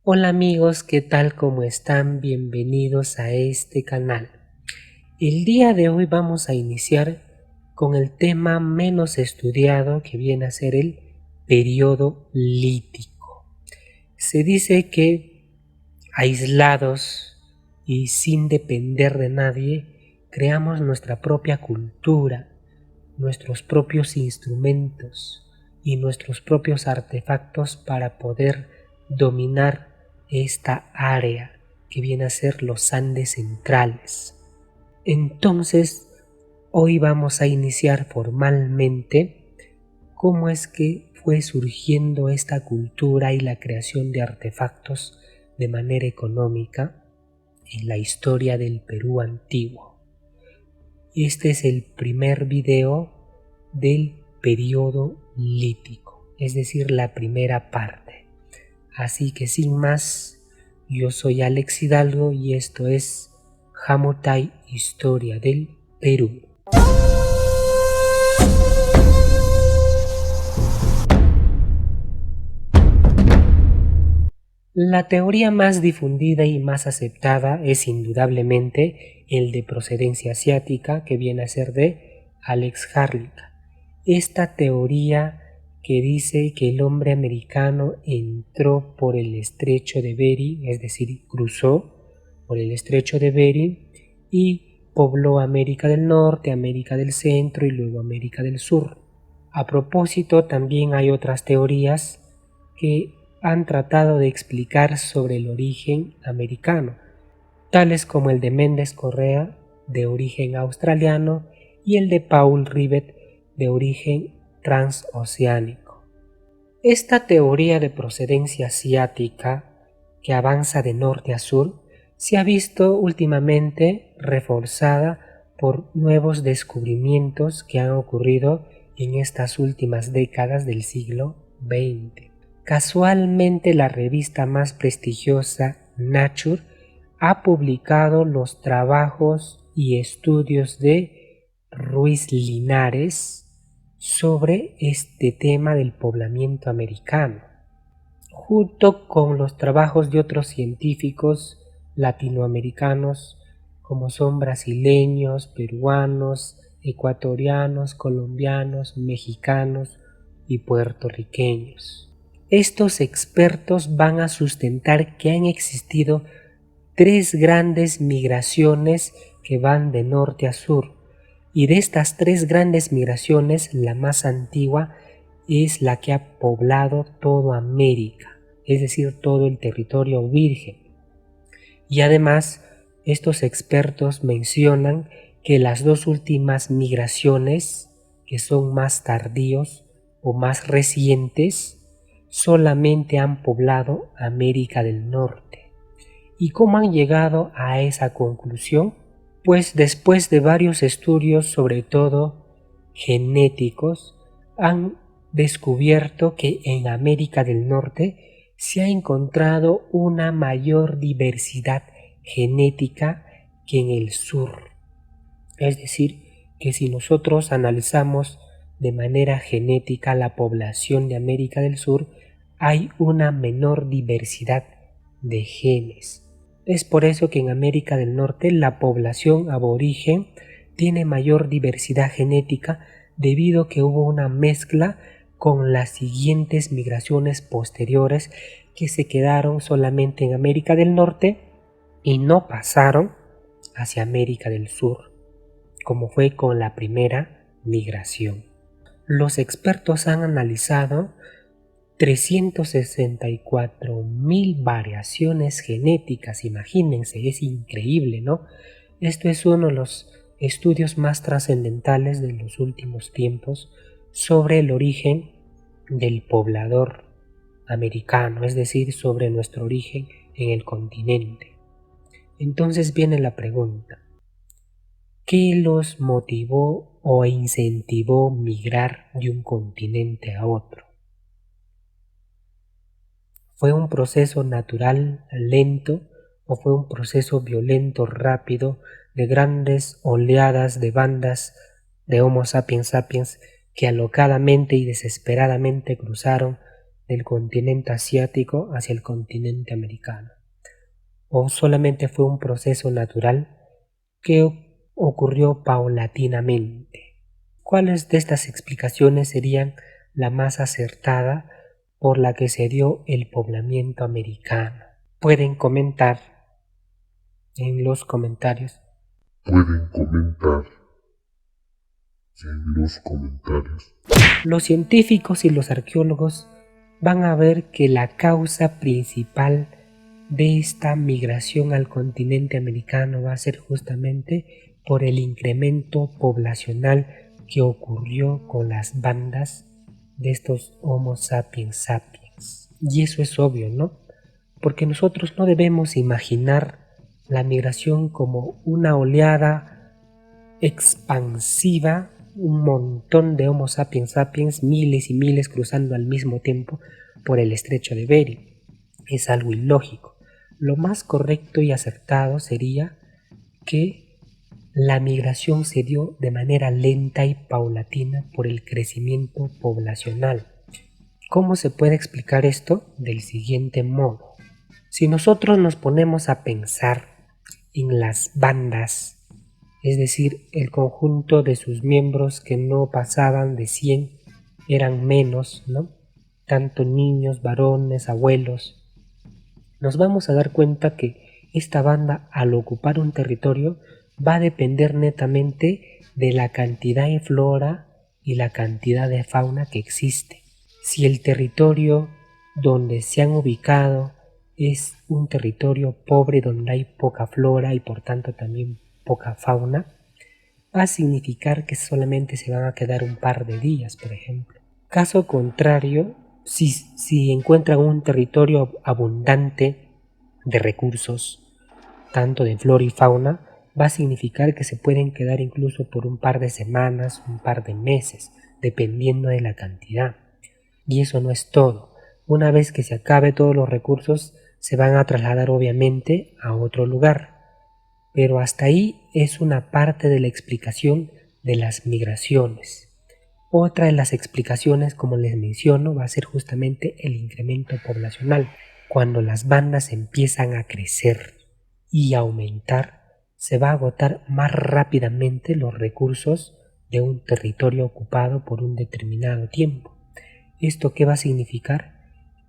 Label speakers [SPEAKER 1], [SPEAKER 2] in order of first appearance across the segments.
[SPEAKER 1] Hola amigos, ¿qué tal? ¿Cómo están? Bienvenidos a este canal. El día de hoy vamos a iniciar con el tema menos estudiado que viene a ser el periodo lítico. Se dice que aislados y sin depender de nadie, creamos nuestra propia cultura, nuestros propios instrumentos y nuestros propios artefactos para poder dominar esta área que viene a ser los Andes centrales. Entonces, hoy vamos a iniciar formalmente cómo es que fue surgiendo esta cultura y la creación de artefactos de manera económica en la historia del Perú antiguo. Este es el primer video del periodo lítico, es decir, la primera parte. Así que sin más, yo soy Alex Hidalgo y esto es Jamotay, Historia del Perú. La teoría más difundida y más aceptada es indudablemente el de procedencia asiática, que viene a ser de Alex Harlick. Esta teoría que dice que el hombre americano entró por el estrecho de Bering, es decir, cruzó por el estrecho de Bering y pobló América del Norte, América del Centro y luego América del Sur. A propósito, también hay otras teorías que han tratado de explicar sobre el origen americano, tales como el de Méndez Correa, de origen australiano, y el de Paul Rivet, de origen transoceánico. Esta teoría de procedencia asiática, que avanza de norte a sur, se ha visto últimamente reforzada por nuevos descubrimientos que han ocurrido en estas últimas décadas del siglo XX. Casualmente, la revista más prestigiosa, Nature, ha publicado los trabajos y estudios de Ruiz Linares sobre este tema del poblamiento americano, junto con los trabajos de otros científicos latinoamericanos como son brasileños, peruanos, ecuatorianos, colombianos, mexicanos y puertorriqueños. Estos expertos van a sustentar que han existido tres grandes migraciones que van de norte a sur, y de estas tres grandes migraciones la más antigua es la que ha poblado toda América, es decir, todo el territorio virgen. Y además, estos expertos mencionan que las dos últimas migraciones, que son más tardíos o más recientes, solamente han poblado América del Norte. ¿Y cómo han llegado a esa conclusión? Pues después de varios estudios, sobre todo genéticos, han descubierto que en América del Norte se ha encontrado una mayor diversidad genética que en el sur. Es decir, que si nosotros analizamos de manera genética la población de América del Sur, hay una menor diversidad de genes. Es por eso que en América del Norte la población aborigen tiene mayor diversidad genética debido a que hubo una mezcla con las siguientes migraciones posteriores que se quedaron solamente en América del Norte y no pasaron hacia América del Sur, como fue con la primera migración. Los expertos han analizado 364.000 variaciones genéticas, imagínense, es increíble, ¿no? Esto es uno de los estudios más trascendentales de los últimos tiempos sobre el origen del poblador americano, es decir, sobre nuestro origen en el continente. Entonces viene la pregunta: ¿qué los motivó o incentivó migrar de un continente a otro? ¿Fue un proceso natural, lento, o fue un proceso violento, rápido, de grandes oleadas de bandas de Homo sapiens sapiens que alocadamente y desesperadamente cruzaron del continente asiático hacia el continente americano? ¿O solamente fue un proceso natural que ocurrió paulatinamente? ¿Cuáles de estas explicaciones serían la más acertada por la que se dio el poblamiento americano? Pueden comentar en los comentarios. Los científicos y los arqueólogos van a ver que la causa principal de esta migración al continente americano va a ser justamente por el incremento poblacional que ocurrió con las bandas de estos Homo sapiens sapiens. Y eso es obvio, ¿no? Porque nosotros no debemos imaginar la migración como una oleada expansiva, un montón de Homo sapiens sapiens, miles y miles cruzando al mismo tiempo por el estrecho de Bering. Es algo ilógico. Lo más correcto y acertado sería que la migración se dio de manera lenta y paulatina por el crecimiento poblacional. ¿Cómo se puede explicar esto? Del siguiente modo. Si nosotros nos ponemos a pensar en las bandas, es decir, el conjunto de sus miembros que no pasaban de 100, eran menos, ¿no? Tanto niños, varones, abuelos. Nos vamos a dar cuenta que esta banda, al ocupar un territorio, va a depender netamente de la cantidad de flora y la cantidad de fauna que existe. Si el territorio donde se han ubicado es un territorio pobre donde hay poca flora y por tanto también poca fauna, va a significar que solamente se van a quedar un par de días, por ejemplo. Caso contrario, si encuentran un territorio abundante de recursos, tanto de flora y fauna, va a significar que se pueden quedar incluso por un par de semanas, un par de meses, dependiendo de la cantidad. Y eso no es todo. Una vez que se acabe todos los recursos, se van a trasladar obviamente a otro lugar. Pero hasta ahí es una parte de la explicación de las migraciones. Otra de las explicaciones, como les menciono, va a ser justamente el incremento poblacional. Cuando las bandas empiezan a crecer y aumentar, se va a agotar más rápidamente los recursos de un territorio ocupado por un determinado tiempo. ¿Esto qué va a significar?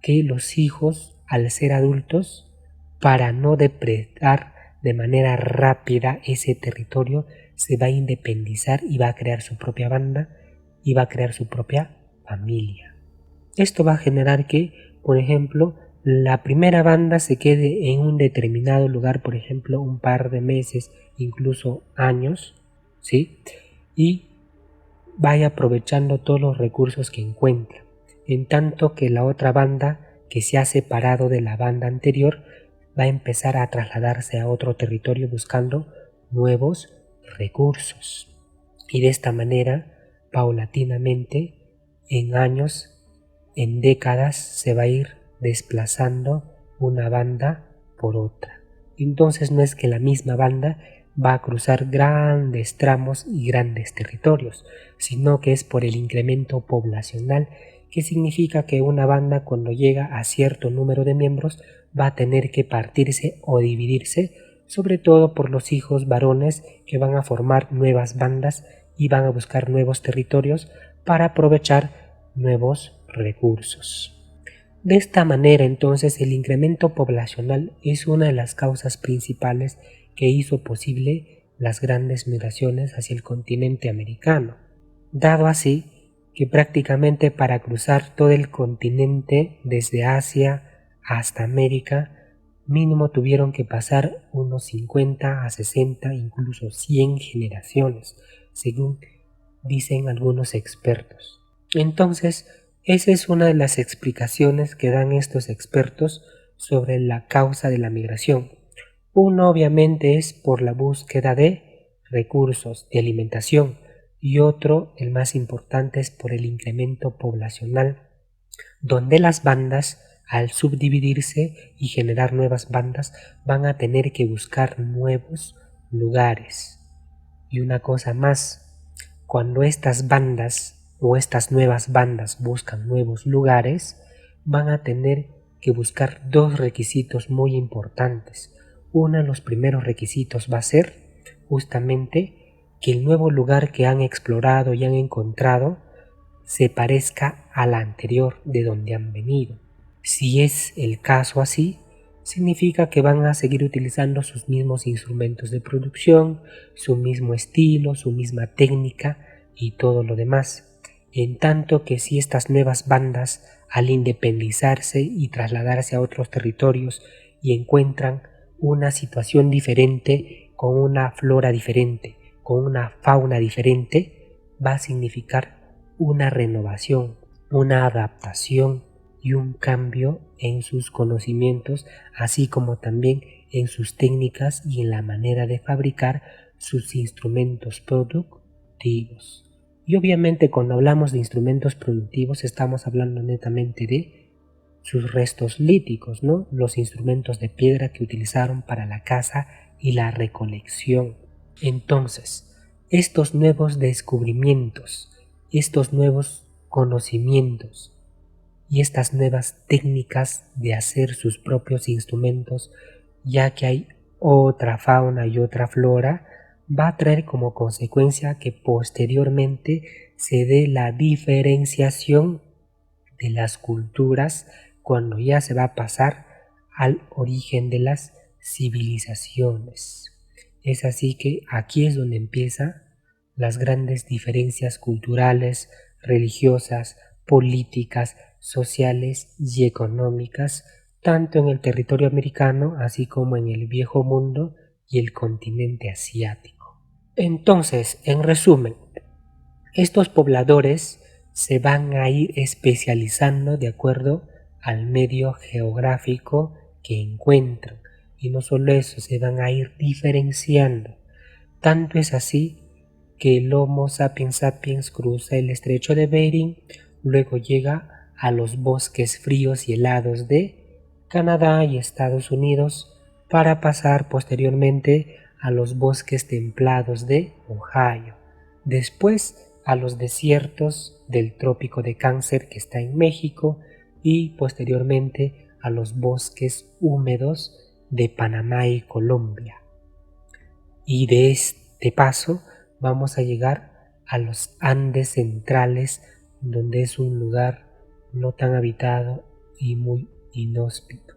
[SPEAKER 1] Que los hijos, al ser adultos, para no depredar de manera rápida ese territorio, se va a independizar y va a crear su propia banda y va a crear su propia familia. Esto va a generar que, por ejemplo, la primera banda se quede en un determinado lugar, por ejemplo, un par de meses, incluso años, ¿sí? Y vaya aprovechando todos los recursos que encuentra, en tanto que la otra banda que se ha separado de la banda anterior va a empezar a trasladarse a otro territorio buscando nuevos recursos. Y de esta manera, paulatinamente, en años, en décadas, se va a ir desplazando una banda por otra. Entonces no es que la misma banda va a cruzar grandes tramos y grandes territorios, sino que es por el incremento poblacional, que significa que una banda, cuando llega a cierto número de miembros, va a tener que partirse o dividirse, sobre todo por los hijos varones que van a formar nuevas bandas y van a buscar nuevos territorios para aprovechar nuevos recursos. De esta manera, entonces, el incremento poblacional es una de las causas principales que hizo posible las grandes migraciones hacia el continente americano, dado así que prácticamente para cruzar todo el continente desde Asia hasta América, mínimo tuvieron que pasar unos 50 a 60, incluso 100 generaciones, según dicen algunos expertos. Entonces, esa es una de las explicaciones que dan estos expertos sobre la causa de la migración. Uno obviamente es por la búsqueda de recursos de alimentación y otro, el más importante, es por el incremento poblacional, donde las bandas, al subdividirse y generar nuevas bandas, van a tener que buscar nuevos lugares. Y una cosa más, cuando estas bandas o estas nuevas bandas buscan nuevos lugares, van a tener que buscar dos requisitos muy importantes. Uno de los primeros requisitos va a ser justamente que el nuevo lugar que han explorado y han encontrado se parezca al anterior de donde han venido. Si es el caso así, significa que van a seguir utilizando sus mismos instrumentos de producción, su mismo estilo, su misma técnica y todo lo demás. En tanto que si estas nuevas bandas, al independizarse y trasladarse a otros territorios y encuentran una situación diferente, con una flora diferente, con una fauna diferente, va a significar una renovación, una adaptación y un cambio en sus conocimientos, así como también en sus técnicas y en la manera de fabricar sus instrumentos productivos. Y obviamente cuando hablamos de instrumentos productivos estamos hablando netamente de sus restos líticos, ¿no? Los instrumentos de piedra que utilizaron para la caza y la recolección. Entonces, estos nuevos descubrimientos, estos nuevos conocimientos y estas nuevas técnicas de hacer sus propios instrumentos, ya que hay otra fauna y otra flora, va a traer como consecuencia que posteriormente se dé la diferenciación de las culturas cuando ya se va a pasar al origen de las civilizaciones. Es así que aquí es donde empiezan las grandes diferencias culturales, religiosas, políticas, sociales y económicas, tanto en el territorio americano así como en el viejo mundo y el continente asiático. Entonces, en resumen, estos pobladores se van a ir especializando de acuerdo al medio geográfico que encuentran. Y no solo eso, se van a ir diferenciando. Tanto es así que el Homo sapiens sapiens cruza el estrecho de Bering, luego llega a los bosques fríos y helados de Canadá y Estados Unidos, para pasar posteriormente a los bosques templados de Ohio. Después a los desiertos del trópico de Cáncer que está en México y posteriormente a los bosques húmedos de Panamá y Colombia. Y de este paso vamos a llegar a los Andes centrales, donde es un lugar no tan habitado y muy inhóspito,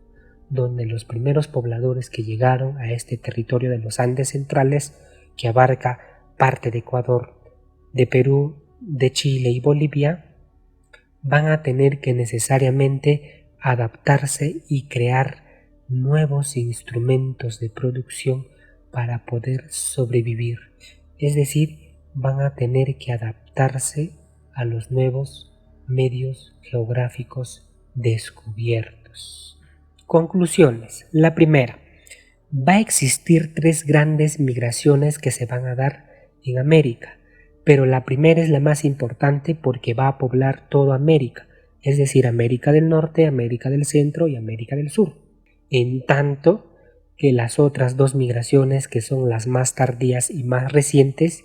[SPEAKER 1] donde los primeros pobladores que llegaron a este territorio de los Andes centrales, que abarca parte de Ecuador, de Perú, de Chile y Bolivia, van a tener que necesariamente adaptarse y crear nuevos instrumentos de producción para poder sobrevivir. Es decir, van a tener que adaptarse a los nuevos medios geográficos descubiertos. Conclusiones. La primera, va a existir tres grandes migraciones que se van a dar en América, pero la primera es la más importante porque va a poblar toda América, es decir, América del Norte, América del Centro y América del Sur. En tanto que las otras dos migraciones, que son las más tardías y más recientes,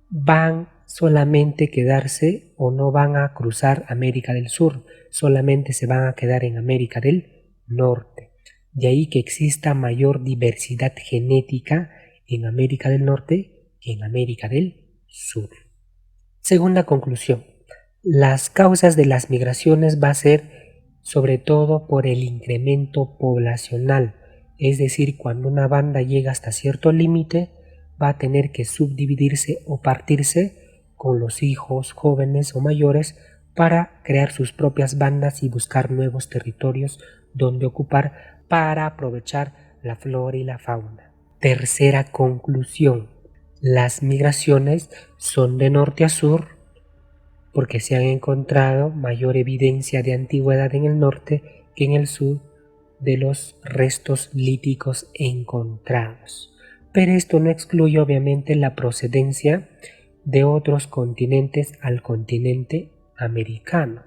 [SPEAKER 1] van solamente a quedarse o no van a cruzar América del Sur, solamente se van a quedar en América del Norte. De ahí que exista mayor diversidad genética en América del Norte que en América del Sur. Segunda conclusión, las causas de las migraciones va a ser sobre todo por el incremento poblacional, es decir, cuando una banda llega hasta cierto límite, va a tener que subdividirse o partirse con los hijos jóvenes o mayores para crear sus propias bandas y buscar nuevos territorios donde ocupar para aprovechar la flora y la fauna. Tercera conclusión, las migraciones son de norte a sur porque se han encontrado mayor evidencia de antigüedad en el norte que en el sur de los restos líticos encontrados. Pero esto no excluye obviamente la procedencia de otros continentes al continente americano,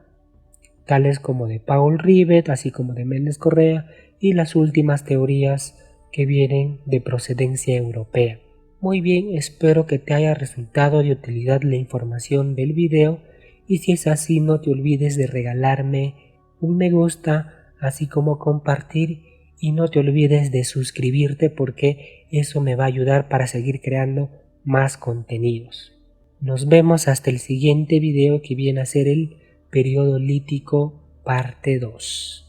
[SPEAKER 1] tales como de Paul Rivet, así como de Méndez Correa y las últimas teorías que vienen de procedencia europea. Muy bien, espero que te haya resultado de utilidad la información del video y si es así no te olvides de regalarme un me gusta, así como compartir, y no te olvides de suscribirte porque eso me va a ayudar para seguir creando más contenidos. Nos vemos hasta el siguiente video, que viene a ser el periodo lítico parte 2.